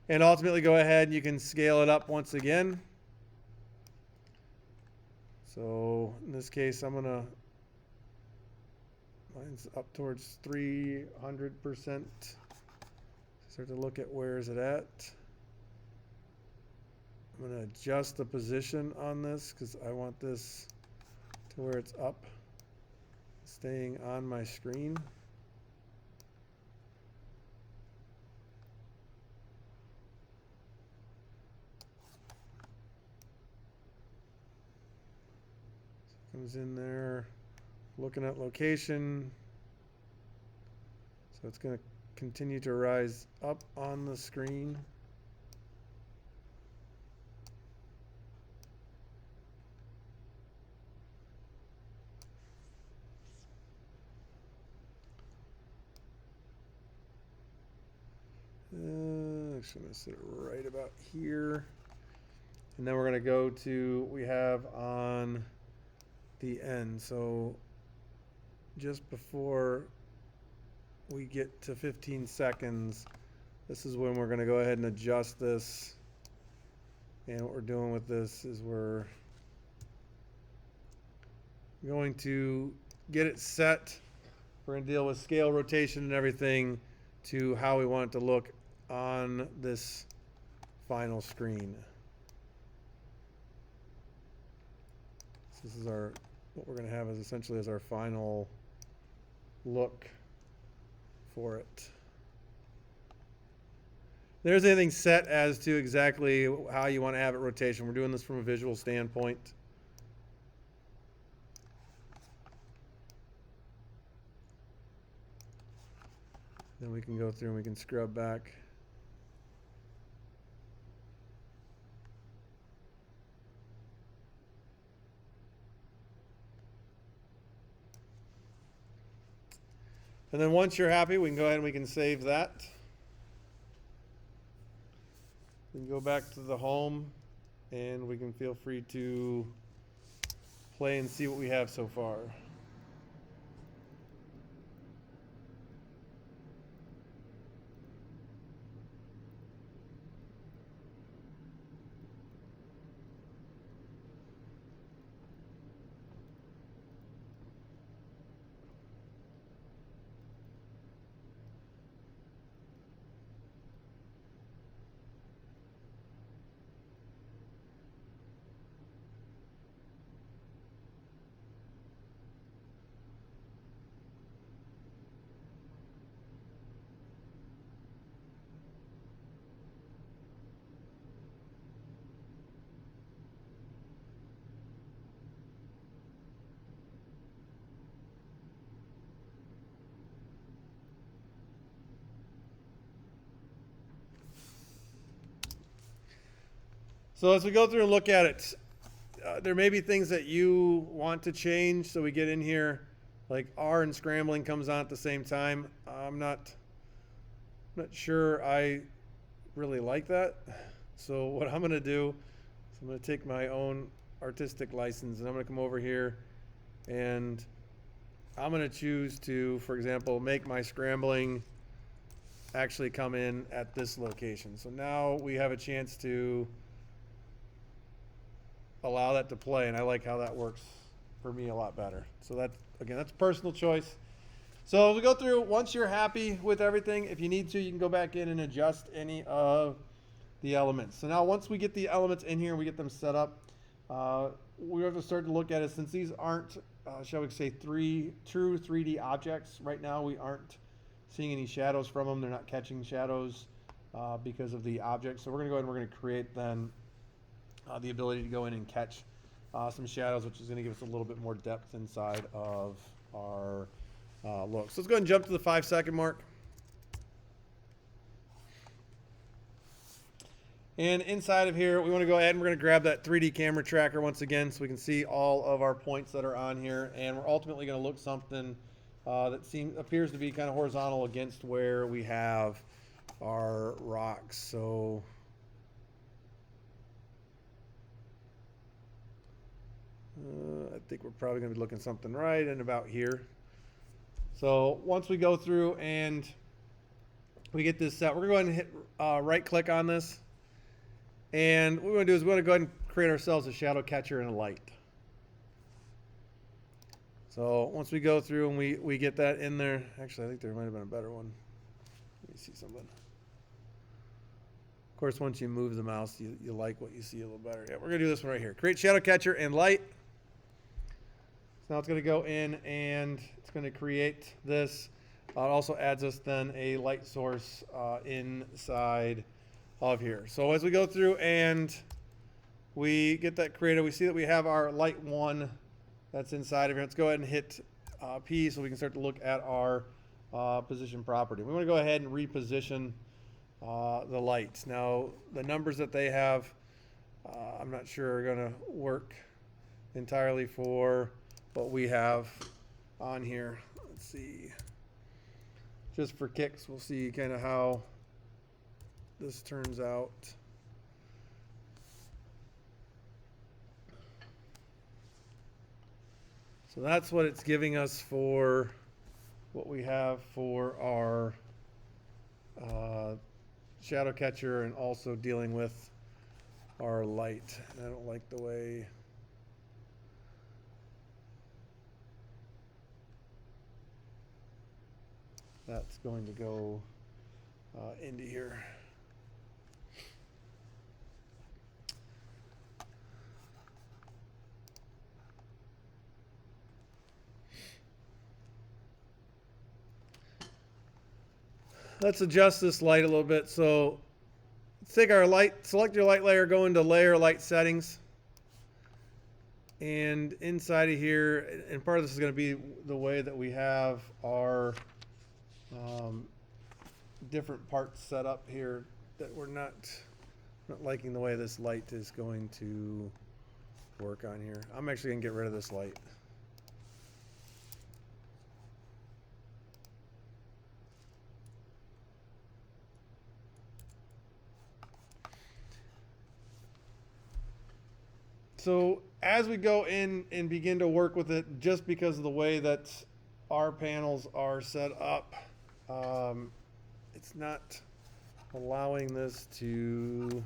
And ultimately go ahead and you can scale it up once again. So in this case, I'm gonna, mine's up towards 300%. Start to look at where is it at. I'm gonna adjust the position on this because I want this to where it's up, staying on my screen. So comes in there, looking at location. So it's going to continue to rise up on the screen. Actually, I'm going to sit it right about here. And then we're going to go to what we have on the end. So just before we get to 15 seconds, this is when we're going to go ahead and adjust this. And what we're doing with this is we're going to get it set. We're going to deal with scale, rotation, and everything to how we want it to look on this final screen. So this is our, what we're going to have is essentially as our final look for it. There's anything set as to exactly how you want to have it rotation. We're doing this from a visual standpoint. Then we can go through and we can scrub back. And then once you're happy, we can go ahead and we can save that. We can go back to the home and we can feel free to play and see what we have so far. So as we go through and look at it, there may be things that you want to change. So we get in here, like R and scrambling comes on at the same time. I'm not sure I really like that. So what I'm going to do is I'm going to take my own artistic license and I'm going to come over here and I'm going to choose to, for example, make my scrambling actually come in at this location. So now we have a chance to allow that to play, and I like how that works for me a lot better. So that, again, that's personal choice. So we go through, once you're happy with everything, if you need to, you can go back in and adjust any of the elements. So now once we get the elements in here and we get them set up, we have to start to look at it. Since these aren't, shall we say, true 3D objects, right now we aren't seeing any shadows from them. They're not catching shadows because of the object. So we're going to go ahead and we're going to create then the ability to go in and catch some shadows, which is going to give us a little bit more depth inside of our look. So let's go ahead and jump to the 5-second mark. And inside of here, we want to go ahead and we're going to grab that 3D camera tracker once again so we can see all of our points that are on here. And we're ultimately going to look something that appears to be kind of horizontal against where we have our rocks. So I think we're probably going to be looking something right in about here. So once we go through and we get this set, we're going to go ahead and hit right click on this. And what we want to do is we want to go ahead and create ourselves a shadow catcher and a light. So once we go through and we get that in there, actually I think there might have been a better one. Let me see something. Of course, once you move the mouse, you like what you see a little better. Yeah, we're going to do this one right here. Create shadow catcher and light. So now it's going to go in and it's going to create this. It also adds us then a light source inside of here. So as we go through and we get that created, we see that we have our light 1 that's inside of here. Let's go ahead and hit P so we can start to look at our position property. We want to go ahead and reposition the lights. Now the numbers that they have, I'm not sure are going to work entirely for what we have on here. Let's see. Just for kicks, we'll see kind of how this turns out. So that's what it's giving us for what we have for our shadow catcher and also dealing with our light. I don't like the way that's going to go into here. Let's adjust this light a little bit. So let's take our light, select your light layer, go into layer light settings. And inside of here, and part of this is going to be the way that we have our different parts set up here, that we're not liking the way this light is going to work on here. I'm actually going to get rid of this light. So as we go in and begin to work with it, just because of the way that our panels are set up, it's not allowing this to,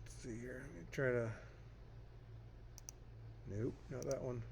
let's see here, let me try to, nope, not that one.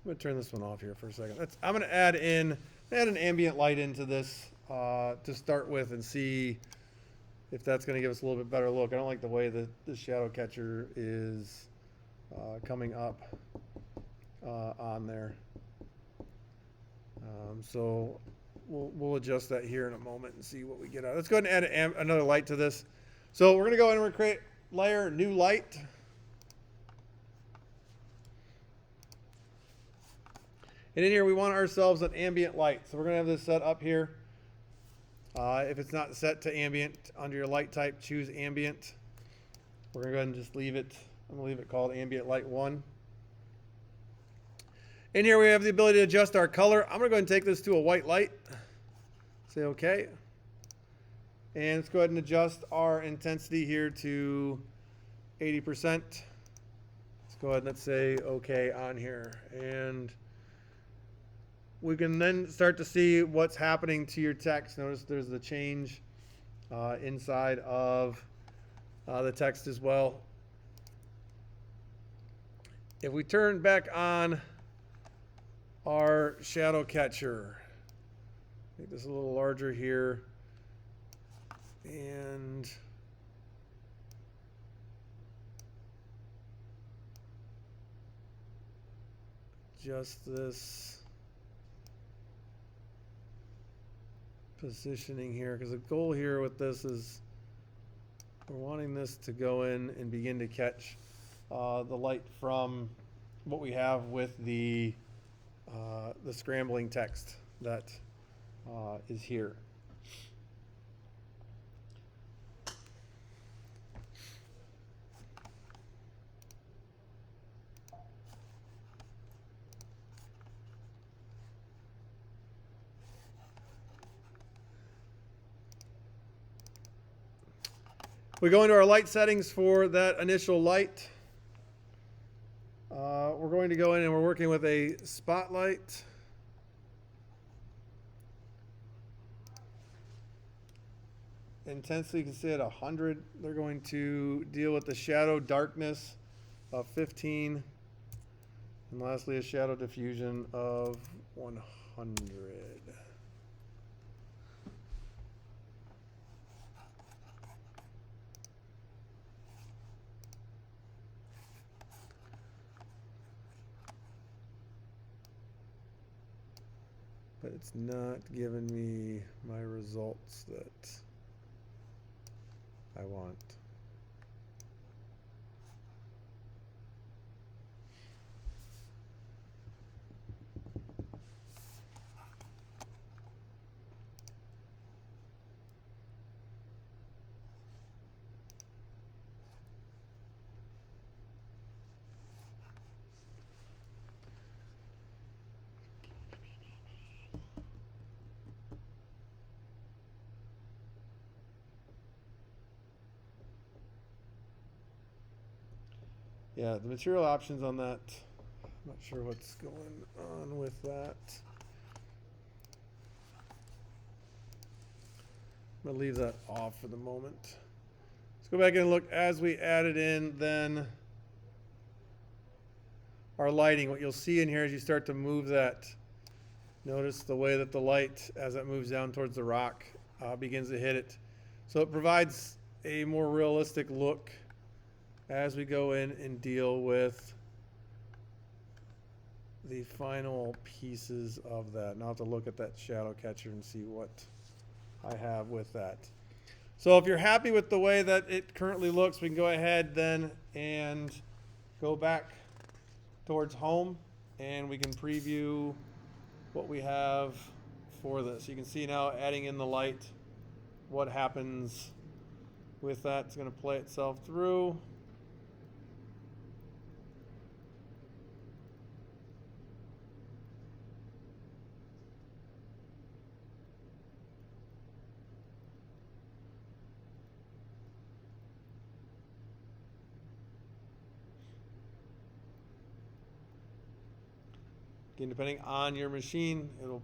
I'm going to turn this one off here for a second. I'm going to add an ambient light into this to start with and see if that's going to give us a little bit better look. I don't like the way that the shadow catcher is coming up on there. So we'll adjust that here in a moment and see what we get out. Let's go ahead and add another light to this. So we're going to go in and we're going to create layer new light. And in here we want ourselves an ambient light. So we're going to have this set up here. If it's not set to ambient, under your light type, choose ambient. We're going to go ahead and just leave it. I'm going to leave it called ambient light 1. In here we have the ability to adjust our color. I'm going to go ahead and take this to a white light. Say OK. And let's go ahead and adjust our intensity here to 80%. Let's go ahead and let's say OK on here. And we can then start to see what's happening to your text. Notice there's the change inside of the text as well. If we turn back on our shadow catcher, make this a little larger here, and adjust this positioning here, because the goal here with this is we're wanting this to go in and begin to catch the light from what we have with the scrambling text that is here. We go into our light settings for that initial light. We're going to go in and we're working with a spotlight. Intensity, you can see at 100. They're going to deal with the shadow darkness of 15. And lastly, a shadow diffusion of 100. But it's not giving me my results that I want. Yeah, the material options on that, I'm not sure what's going on with that. I'm going to leave that off for the moment. Let's go back and look as we added in then our lighting. What you'll see in here as you start to move that, notice the way that the light, as it moves down towards the rock, begins to hit it. So it provides a more realistic look as we go in and deal with the final pieces of that. Now I'll have to look at that shadow catcher and see what I have with that. So if you're happy with the way that it currently looks, we can go ahead then and go back towards home and we can preview what we have for this. You can see now adding in the light, what happens with that. It's going to play itself through. Again, depending on your machine, it'll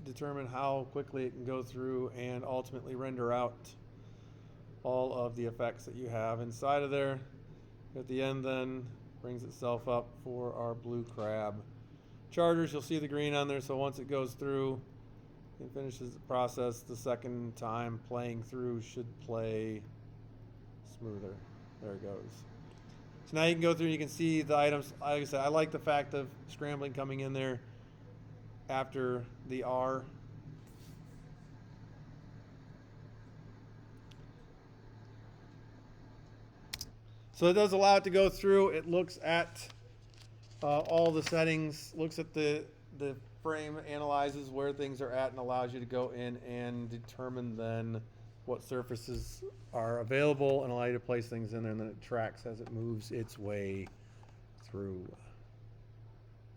determine how quickly it can go through and ultimately render out all of the effects that you have inside of there. At the end then brings itself up for our blue crab chargers. You'll see the green on there, so once it goes through, It finishes the process the second time. Playing through should play smoother. There it goes. So now you can go through and you can see the items. Like I said, I like the fact of scrambling coming in there after the R. So it does allow it to go through. It looks at all the settings, looks at the frame, analyzes where things are at, and allows you to go in and determine then what surfaces are available and allow you to place things in there, and then it tracks as it moves its way through.